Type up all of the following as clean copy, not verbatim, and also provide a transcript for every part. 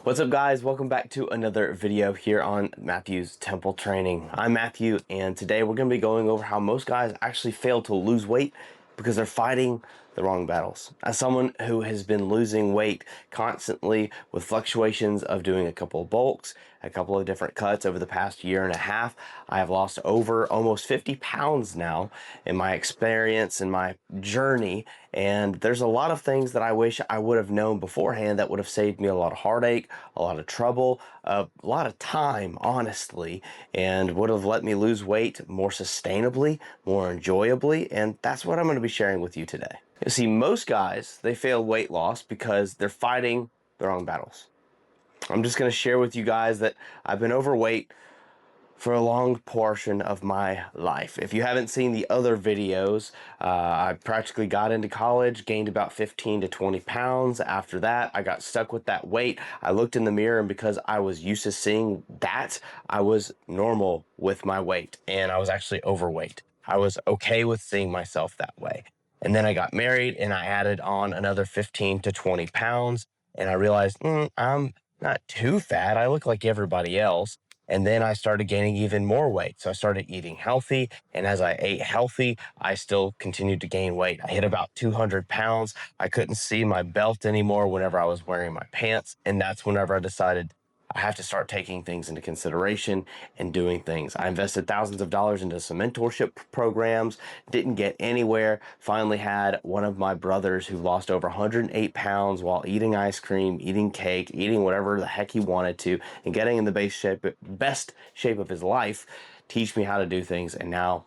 What's up, guys? Welcome back to another video here on Matthew's Temple Training. I'm Matthew, and today we're going to be going over how most guys actually fail to lose weight because they're fighting the wrong battles. As someone who has been losing weight constantly with fluctuations of doing a couple of bulks, a couple of different cuts over the past year and a half, I have lost over almost 50 pounds now in my experience and my journey. And there's a lot of things that I wish I would have known beforehand that would have saved me a lot of heartache, a lot of trouble, a lot of time, honestly, and would have let me lose weight more sustainably, more enjoyably. And that's what I'm going to be sharing with you today. You see, most guys, they fail weight loss because they're fighting the wrong battles. I'm just going to share with you guys that I've been overweight for a long portion of my life. If you haven't seen the other videos, I practically got into college, gained about 15 to 20 pounds. After that, I got stuck with that weight. I looked in the mirror, and because I was used to seeing that, I was normal with my weight, and I was actually overweight. I was okay with seeing myself that way. And then I got married, and I added on another 15 to 20 pounds, and I realized, I'm not too fat. I look like everybody else. And then I started gaining even more weight. So I started eating healthy. And as I ate healthy, I still continued to gain weight. I hit about 200 pounds. I couldn't see my belt anymore whenever I was wearing my pants. And that's whenever I decided I have to start taking things into consideration and doing things. I invested thousands of dollars into some mentorship programs, didn't get anywhere. Finally had one of my brothers who lost over 108 pounds while eating ice cream, eating cake, eating whatever the heck he wanted to, and getting in the best shape of his life, teach me how to do things. And now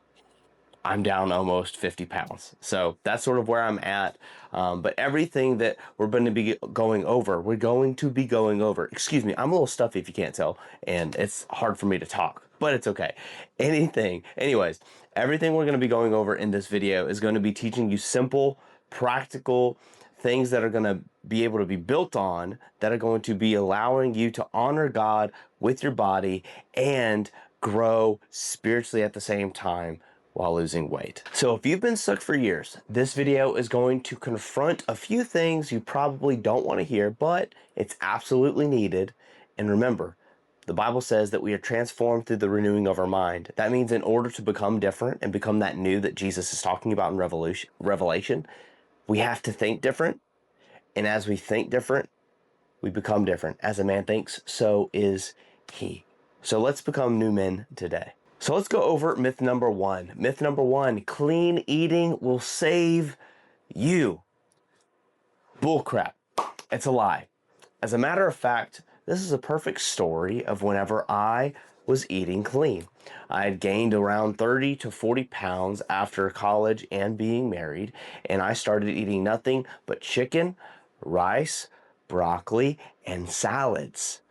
I'm down almost 50 pounds. So that's sort of where I'm at. But everything that we're going to be going over, excuse me, I'm a little stuffy if you can't tell, and it's hard for me to talk, but it's okay. Anyways, everything we're going to be going over in this video is going to be teaching you simple, practical things that are going to be able to be built on, that are going to be allowing you to honor God with your body and grow spiritually at the same time while losing weight. So if you've been stuck for years, this video is going to confront a few things you probably don't want to hear, but it's absolutely needed. And remember, the Bible says that we are transformed through the renewing of our mind. That means in order to become different and become that new that Jesus is talking about in Revelation, we have to think different. And as we think different, we become different. As a man thinks, so is he. So let's become new men today. So let's go over myth number one. Myth number one, clean eating will save you. Bullcrap. It's a lie. As a matter of fact, this is a perfect story of whenever I was eating clean. I had gained around 30 to 40 pounds after college and being married, and I started eating nothing but chicken, rice, broccoli, and salads.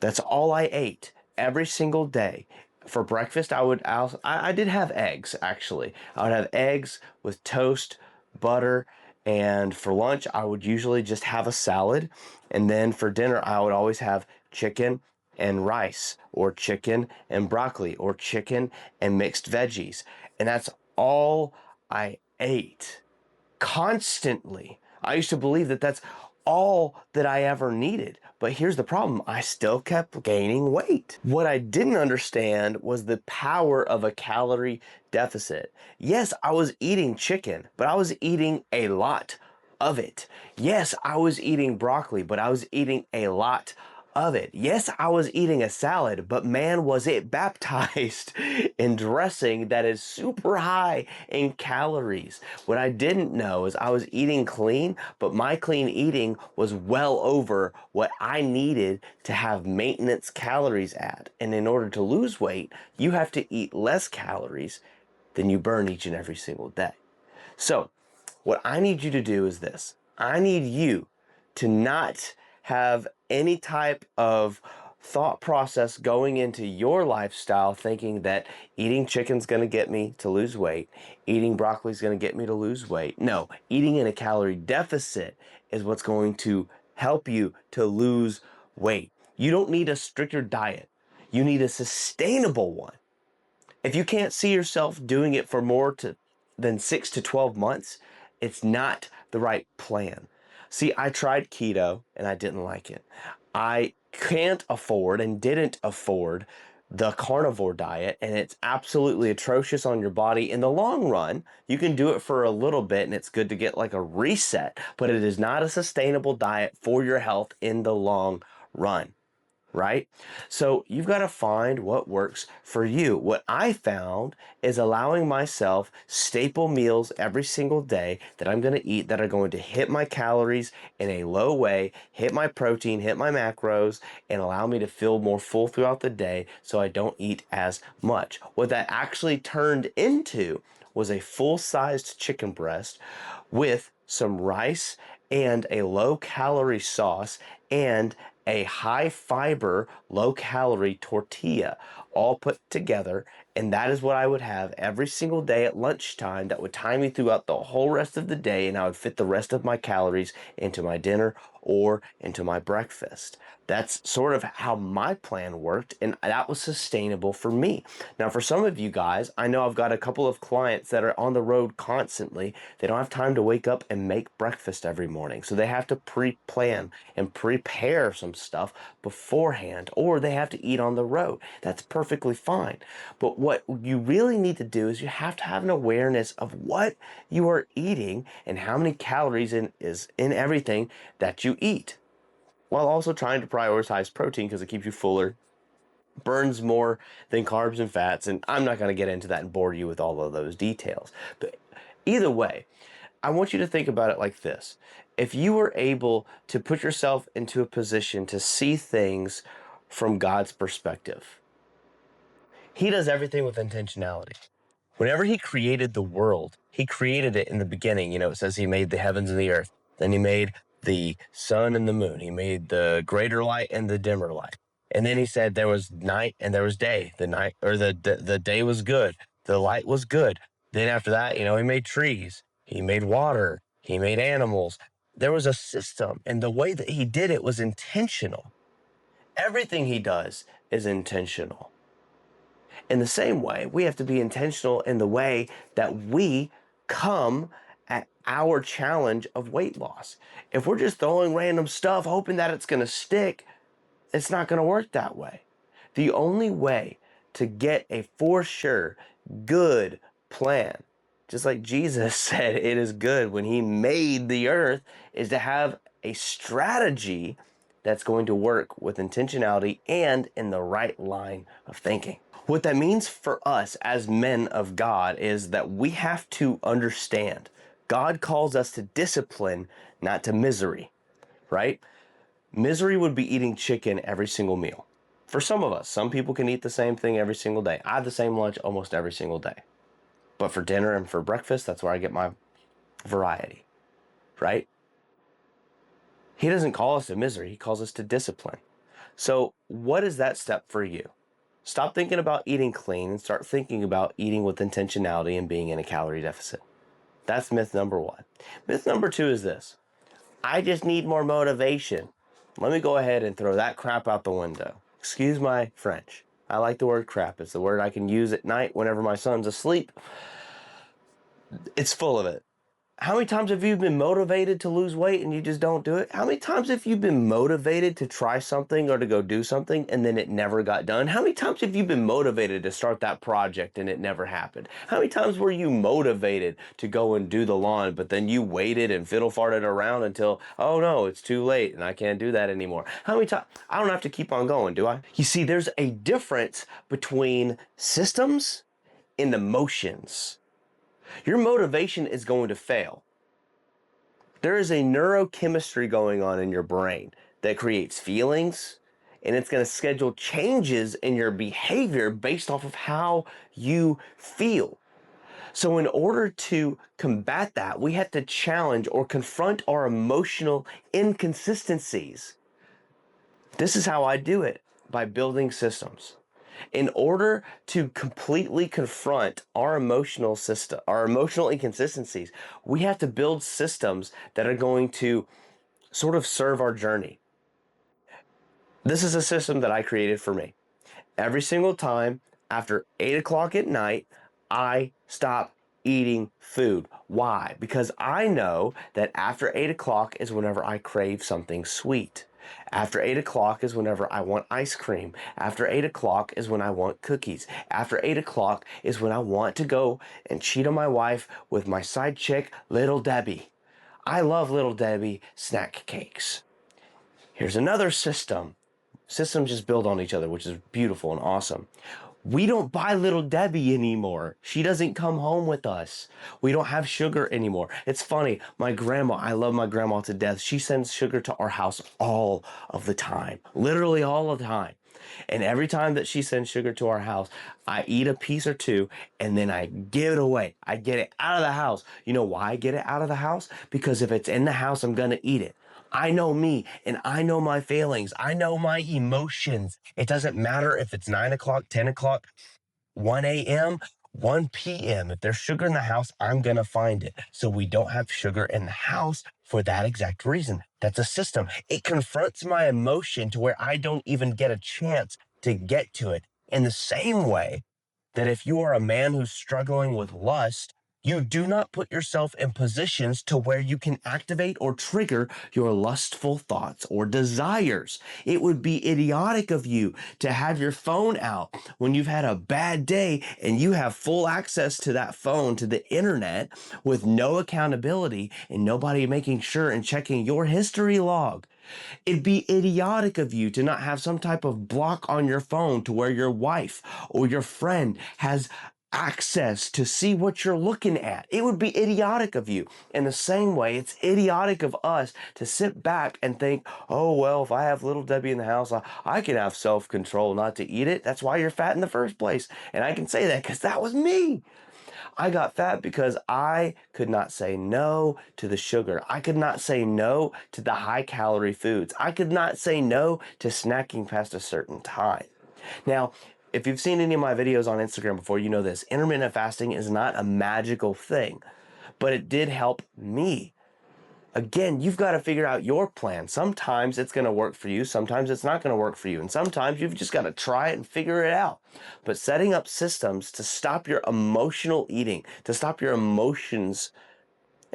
That's all I ate every single day. For breakfast, I did have eggs, actually. I would have eggs with toast, butter, and for lunch, I would usually just have a salad. And then for dinner, I would always have chicken and rice, or chicken and broccoli, or chicken and mixed veggies. And that's all I ate constantly. I used to believe that that's all that I ever needed. But here's the problem. I still kept gaining weight. What I didn't understand was the power of a calorie deficit. Yes, I was eating chicken, but I was eating a lot of it. Yes, I was eating broccoli, but I was eating a lot of it. Yes, I was eating a salad, but man, was it baptized in dressing that is super high in calories. What I didn't know is I was eating clean, but my clean eating was well over what I needed to have maintenance calories at. And in order to lose weight, you have to eat less calories than you burn each and every single day. So what I need you to do is this. I need you to not have any type of thought process going into your lifestyle thinking that eating chicken's going to get me to lose weight, eating broccoli is going to get me to lose weight. No, eating in a calorie deficit is what's going to help you to lose weight. You don't need a stricter diet. You need a sustainable one. If you can't see yourself doing it for more than 6 to 12 months, it's not the right plan. See, I tried keto and I didn't like it. I can't afford and didn't afford the carnivore diet, and it's absolutely atrocious on your body in the long run. You can do it for a little bit and it's good to get like a reset, but it is not a sustainable diet for your health in the long run. Right? So you've got to find what works for you. What I found is allowing myself staple meals every single day that I'm going to eat that are going to hit my calories in a low way, hit my protein, hit my macros, and allow me to feel more full throughout the day so I don't eat as much. What that actually turned into was a full-sized chicken breast with some rice and a low-calorie sauce and a high fiber, low calorie tortilla all put together. And that is what I would have every single day at lunchtime. That would time me throughout the whole rest of the day, and I would fit the rest of my calories into my dinner or into my breakfast. That's sort of how my plan worked, and that was sustainable for me. Now, for some of you guys, I know I've got a couple of clients that are on the road constantly. They don't have time to wake up and make breakfast every morning, so they have to pre-plan and prepare some stuff beforehand, or they have to eat on the road. That's perfectly fine. But what you really need to do is you have to have an awareness of what you are eating and how many calories is in everything that you eat, while also trying to prioritize protein because it keeps you fuller, burns more than carbs and fats. And I'm not going to get into that and bore you with all of those details. But either way, I want you to think about it like this. If you were able to put yourself into a position to see things from God's perspective, He does everything with intentionality. Whenever He created the world, He created it in the beginning. You know, it says He made the heavens and the earth. Then He made the sun and the moon. He made the greater light and the dimmer light. And then He said there was night and there was day. The night or the day was good. The light was good. Then after that, you know, He made trees. He made water. He made animals. There was a system, and the way that He did it was intentional. Everything He does is intentional. In the same way, we have to be intentional in the way that we come at our challenge of weight loss. If we're just throwing random stuff, hoping that it's going to stick, it's not going to work that way. The only way to get a for sure good plan, just like Jesus said it is good when He made the earth, is to have a strategy that's going to work with intentionality and in the right line of thinking. What that means for us as men of God is that we have to understand God calls us to discipline, not to misery, right? Misery would be eating chicken every single meal. For some of us, some people can eat the same thing every single day. I have the same lunch almost every single day. But for dinner and for breakfast, that's where I get my variety, right? He doesn't call us to misery. He calls us to discipline. So what is that step for you? Stop thinking about eating clean and start thinking about eating with intentionality and being in a calorie deficit. That's myth number one. Myth number two is this: I just need more motivation. Let me go ahead and throw that crap out the window. Excuse my French. I like the word crap. It's the word I can use at night whenever my son's asleep. It's full of it. How many times have you been motivated to lose weight and you just don't do it? How many times have you been motivated to try something or to go do something and then it never got done? How many times have you been motivated to start that project and it never happened? How many times were you motivated to go and do the lawn, but then you waited and fiddle farted around until, oh no, it's too late and I can't do that anymore? How many times? I don't have to keep on going, do I? You see, there's a difference between systems and emotions. Your motivation is going to fail. There is a neurochemistry going on in your brain that creates feelings, and it's going to schedule changes in your behavior based off of how you feel. So in order to combat that, we have to challenge or confront our emotional inconsistencies. This is how I do it, by building systems. In order to completely confront our emotional system, our emotional inconsistencies, we have to build systems that are going to sort of serve our journey. This is a system that I created for me. Every single time after 8 o'clock at night, I stop eating food. Why? Because I know that after 8 o'clock is whenever I crave something sweet. After 8 o'clock is whenever I want ice cream. After 8 o'clock is when I want cookies. After 8 o'clock is when I want to go and cheat on my wife with my side chick, Little Debbie. I love Little Debbie snack cakes. Here's another system. Systems just build on each other, which is beautiful and awesome. We don't buy Little Debbie anymore. She doesn't come home with us. We don't have sugar anymore. It's funny, my grandma, I love my grandma to death. She sends sugar to our house all of the time, literally all of the time. And every time that she sends sugar to our house, I eat a piece or two and then I give it away. I get it out of the house. You know why I get it out of the house? Because if it's in the house, I'm going to eat it. I know me and I know my feelings. I know my emotions. It doesn't matter if it's 9 o'clock, 10 o'clock, 1 a.m., 1 p.m. If there's sugar in the house, I'm going to find it. So we don't have sugar in the house for that exact reason. That's a system. It confronts my emotion to where I don't even get a chance to get to it. In the same way that if you are a man who's struggling with lust, you do not put yourself in positions to where you can activate or trigger your lustful thoughts or desires. It would be idiotic of you to have your phone out when you've had a bad day and you have full access to that phone, to the internet, with no accountability and nobody making sure and checking your history log. It'd be idiotic of you to not have some type of block on your phone to where your wife or your friend has access to see what you're looking at. It would be idiotic of you. In the same way, it's idiotic of us to sit back and think, oh, well, if I have Little Debbie in the house, I can have self-control not to eat it. That's why you're fat in the first place. And I can say that because that was me. I got fat because I could not say no to the sugar. I could not say no to the high calorie foods. I could not say no to snacking past a certain time. Now, if you've seen any of my videos on Instagram before, you know this. Intermittent fasting is not a magical thing, but it did help me. Again, you've got to figure out your plan. Sometimes it's going to work for you. Sometimes it's not going to work for you. And sometimes you've just got to try it and figure it out. But setting up systems to stop your emotional eating, to stop your emotions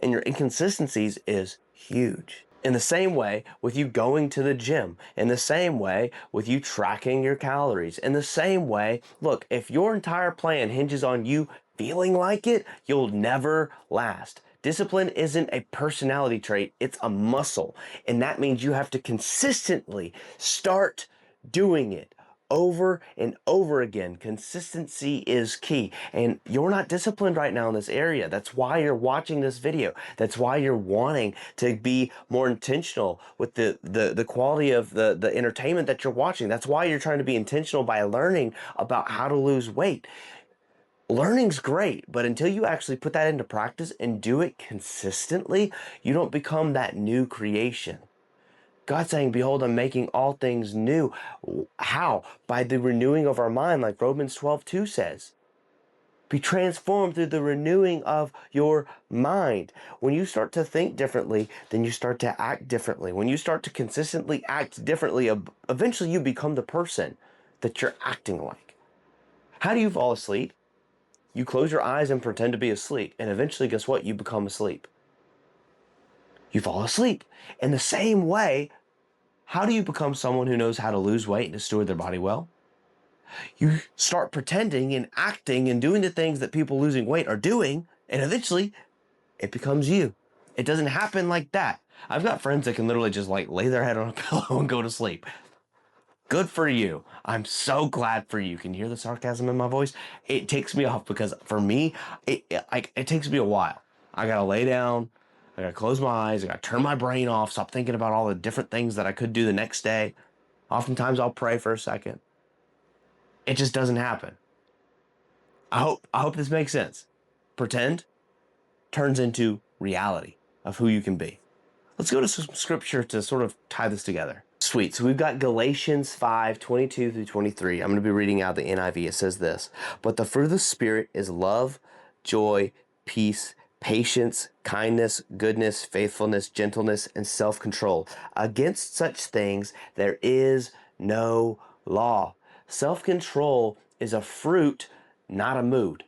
and your inconsistencies is huge. In the same way with you going to the gym, in the same way with you tracking your calories, in the same way, look, if your entire plan hinges on you feeling like it, you'll never last. Discipline isn't a personality trait, it's a muscle. And that means you have to consistently start doing it over and over again. Consistency is key. And you're not disciplined right now in this area. That's why you're watching this video. That's why you're wanting to be more intentional with the quality of the entertainment that you're watching. That's why you're trying to be intentional by learning about how to lose weight. Learning's great, but until you actually put that into practice and do it consistently, you don't become that new creation. God's saying, behold, I'm making all things new. How? By the renewing of our mind, like Romans 12:2 says. Be transformed through the renewing of your mind. When you start to think differently, then you start to act differently. When you start to consistently act differently, eventually you become the person that you're acting like. How do you fall asleep? You close your eyes and pretend to be asleep, and eventually, guess what? You become asleep. You fall asleep. In the same way, how do you become someone who knows how to lose weight and to steward their body well? You start pretending and acting and doing the things that people losing weight are doing, and eventually it becomes you. It doesn't happen like that. I've got friends that can literally just like lay their head on a pillow and go to sleep. Good for you. I'm so glad for you. Can you hear the sarcasm in my voice? It takes me off because for me, it takes me a while. I gotta lay down. I gotta close my eyes. I gotta turn my brain off. Stop thinking about all the different things that I could do the next day. Oftentimes I'll pray for a second. It just doesn't happen. I hope this makes sense. Pretend turns into reality of who you can be. Let's go to some scripture to sort of tie this together. Sweet. So we've got Galatians 5:22 through 23. I'm going to be reading out the NIV. It says this: but the fruit of the Spirit is love, joy, peace, patience, kindness, goodness, faithfulness, gentleness, and self-control. Against such things there is no law. Self-control is a fruit, not a mood.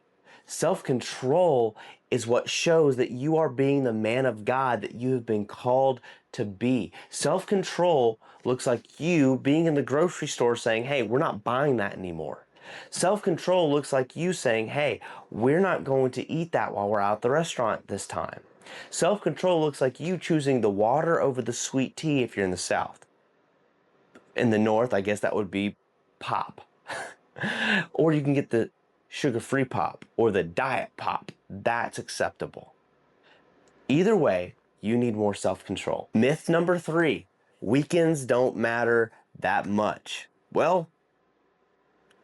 Self-control is what shows that you are being the man of God that you have been called to be. Self-control looks like you being in the grocery store saying, hey, we're not buying that anymore. Self-control looks like you saying, hey, we're not going to eat that while we're out at the restaurant this time. Self-control looks like you choosing the water over the sweet tea if you're in the South. In the North, I guess that would be pop. Or you can get the sugar-free pop or the diet pop. That's acceptable. Either way, you need more self-control. Myth number 3, weekends don't matter that much. Well,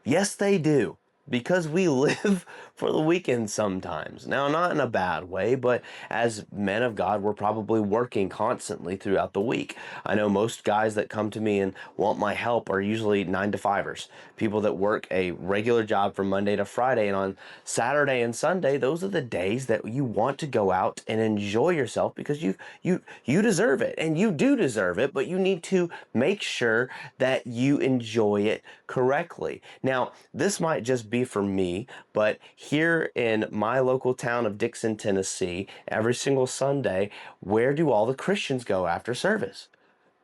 yes, they do. Because we live for the weekend sometimes. Now, not in a bad way, but as men of God, we're probably working constantly throughout the week. I know most guys that come to me and want my help are usually 9-to-5ers. People that work a regular job from Monday to Friday, and on Saturday and Sunday, those are the days that you want to go out and enjoy yourself because you deserve it, and you do deserve it, but you need to make sure that you enjoy it correctly. Now, this might just be for me, but here in my local town of Dixon, Tennessee, every single Sunday, where do all the Christians go after service?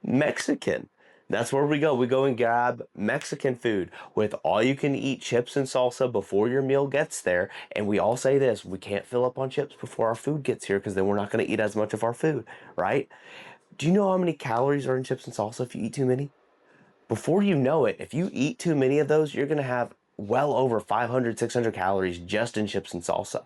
Mexican. That's where we go. We go and grab Mexican food with all you can eat chips and salsa before your meal gets there. And we all say this, we can't fill up on chips before our food gets here because then we're not going to eat as much of our food, right? Do you know how many calories are in chips and salsa if you eat too many? Before you know it, if you eat too many of those, you're going to have well over 500, 600 calories just in chips and salsa.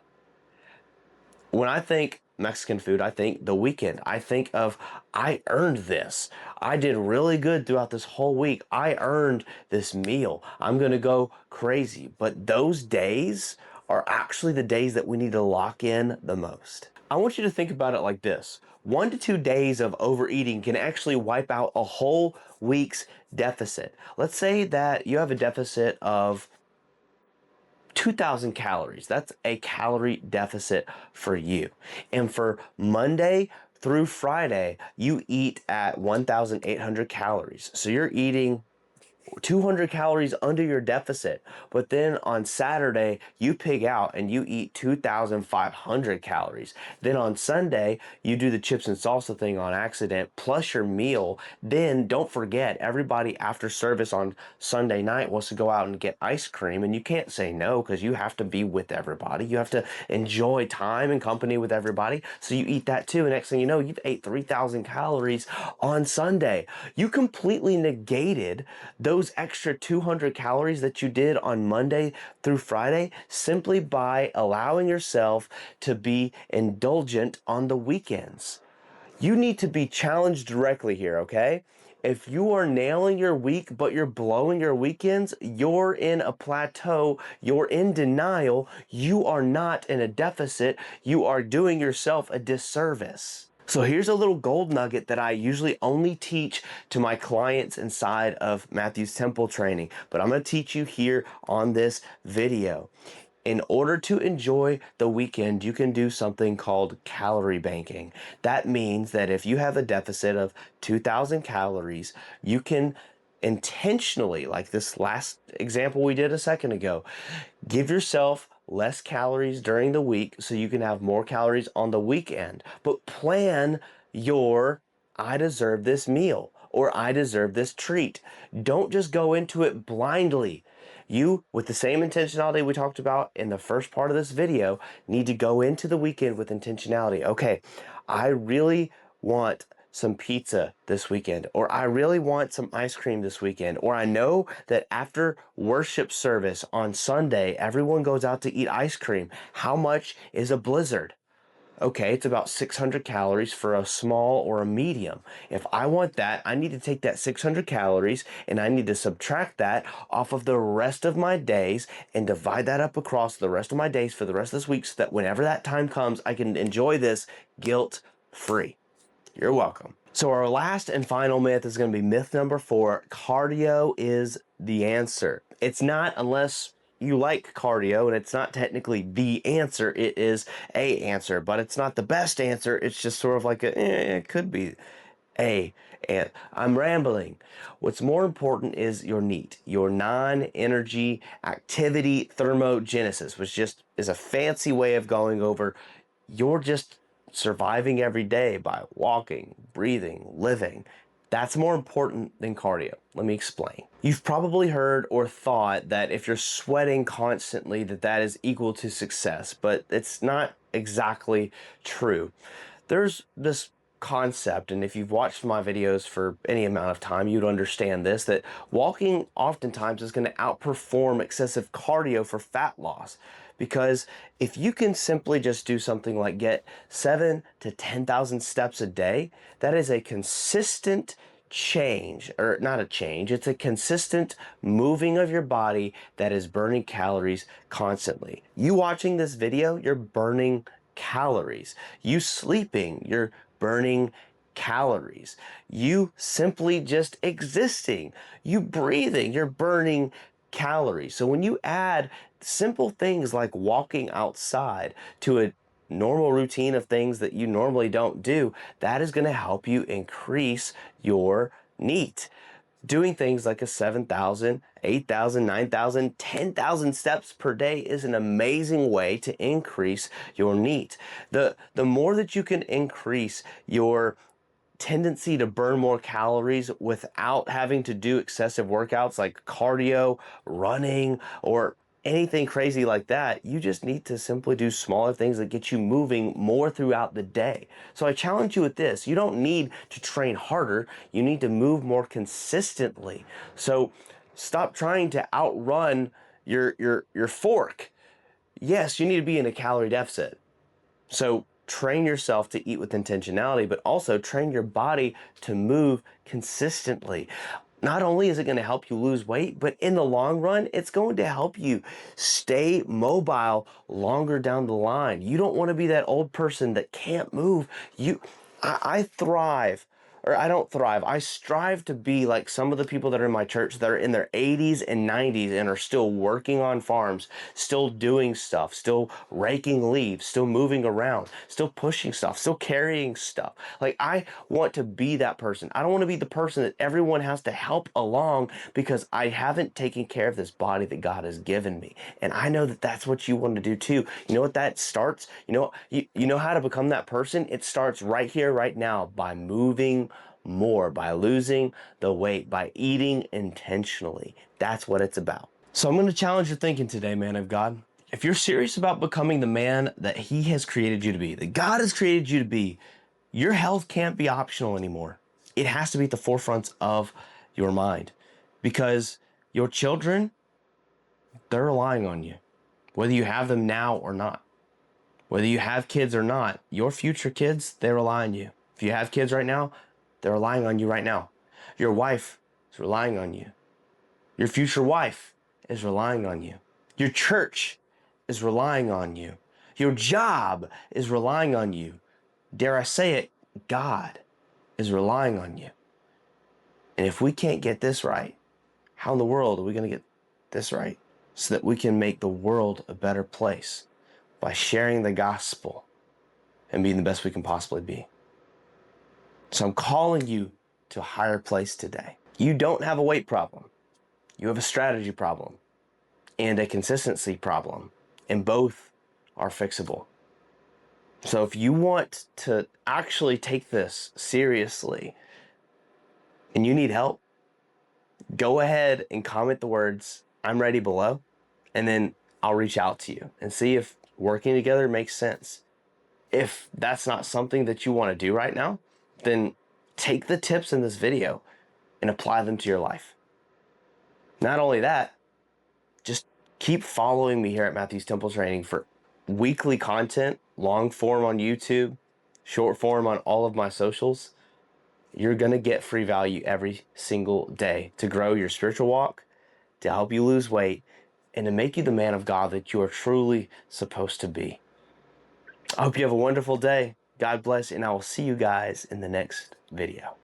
When I think Mexican food, I think the weekend. I think of, I earned this. I did really good throughout this whole week. I earned this meal. I'm going to go crazy. But those days are actually the days that we need to lock in the most. I want you to think about it like this. 1 to 2 days of overeating can actually wipe out a whole week's deficit. Let's say that you have a deficit of 2,000 calories. That's a calorie deficit for you. And for Monday through Friday, you eat at 1,800 calories. So you're eating 200 calories under your deficit, but then on Saturday you pig out and you eat 2,500 calories. Then on Sunday you do the chips and salsa thing on accident plus your meal. Then don't forget, everybody after service on Sunday night wants to go out and get ice cream, and you can't say no because you have to be with everybody. You have to enjoy time and company with everybody, so you eat that too, and next thing you know, you've ate 3,000 calories on Sunday. You completely negated those extra 200 calories that you did on Monday through Friday simply by allowing yourself to be indulgent on the weekends. You need to be challenged directly here, okay? If you are nailing your week, but you're blowing your weekends, you're in a plateau, you're in denial, you are not in a deficit, you are doing yourself a disservice. So here's a little gold nugget that I usually only teach to my clients inside of Matthew's Temple training, but I'm going to teach you here on this video. In order to enjoy the weekend, you can do something called calorie banking. That means that if you have a deficit of 2,000 calories, you can intentionally, like this last example we did a second ago, give yourself less calories during the week so you can have more calories on the weekend. But plan your I deserve this meal or I deserve this treat. Don't just go into it blindly. You, with the same intentionality we talked about in the first part of this video, need to go into the weekend with intentionality. Okay, I really want some pizza this weekend, or I really want some ice cream this weekend, or I know that after worship service on Sunday, everyone goes out to eat ice cream. How much is a blizzard? Okay, it's about 600 calories for a small or a medium. If I want that, I need to take that 600 calories and I need to subtract that off of the rest of my days and divide that up across the rest of my days for the rest of this week so that whenever that time comes, I can enjoy this guilt-free. You're welcome. So our last and final myth is going to be myth number 4. Cardio is the answer. It's not, unless you like cardio, and it's not technically the answer. It is a answer, but it's not the best answer. It's just sort of like it could be and I'm rambling. What's more important is your NEAT, your non-energy activity thermogenesis, which just is a fancy way of going over you're just surviving every day by walking, breathing, living. That's more important than cardio. Let me explain. You've probably heard or thought that if you're sweating constantly, that is equal to success, but it's not exactly true. There's this concept, and if you've watched my videos for any amount of time, you'd understand this, that walking oftentimes is going to outperform excessive cardio for fat loss. Because if you can simply just do something like get 7 to 10,000 steps a day, that is a consistent change, or not a change, it's a consistent moving of your body that is burning calories constantly. You watching this video, you're burning calories. You sleeping, you're burning calories. You simply just existing, you breathing, you're burning calories. So when you add simple things like walking outside to a normal routine of things that you normally don't do, that is going to help you increase your NEAT. Doing things like a 7,000, 8,000, 9,000, 10,000 steps per day is an amazing way to increase your NEAT. The more that you can increase your tendency to burn more calories without having to do excessive workouts like cardio, running, or anything crazy like that, you just need to simply do smaller things that get you moving more throughout the day. So I challenge you with this. You don't need to train harder. You need to move more consistently. So stop trying to outrun your fork. Yes, you need to be in a calorie deficit. So train yourself to eat with intentionality, but also train your body to move consistently. Not only is it going to help you lose weight, but in the long run, it's going to help you stay mobile longer down the line. You don't want to be that old person that can't move. I thrive, or I don't thrive. I strive to be like some of the people that are in my church that are in their 80s and 90s and are still working on farms, still doing stuff, still raking leaves, still moving around, still pushing stuff, still carrying stuff. Like, I want to be that person. I don't want to be the person that everyone has to help along because I haven't taken care of this body that God has given me. And I know that that's what you want to do too. You know what that starts? You know how to become that person? It starts right here, right now, by moving more, by losing the weight, by eating intentionally. That's what it's about. So I'm going to challenge your thinking today, man of God. If you're serious about becoming the man that He has created you to be, that God has created you to be, your health can't be optional anymore. It has to be at the forefront of your mind, because your children, they're relying on you, whether you have them now or not. Whether you have kids or not, your future kids, they rely on you. If you have kids right now, they're relying on you right now. Your wife is relying on you. Your future wife is relying on you. Your church is relying on you. Your job is relying on you. Dare I say it, God is relying on you. And if we can't get this right, how in the world are we going to get this right so that we can make the world a better place by sharing the gospel and being the best we can possibly be? So I'm calling you to a higher place today. You don't have a weight problem. You have a strategy problem and a consistency problem, and both are fixable. So if you want to actually take this seriously and you need help, go ahead and comment the words "I'm ready" below, and then I'll reach out to you and see if working together makes sense. If that's not something that you want to do right now, then take the tips in this video and apply them to your life. Not only that, just keep following me here at Matthew's Temple Training for weekly content, long form on YouTube, short form on all of my socials. You're going to get free value every single day to grow your spiritual walk, to help you lose weight, and to make you the man of God that you are truly supposed to be. I hope you have a wonderful day. God bless, and I will see you guys in the next video.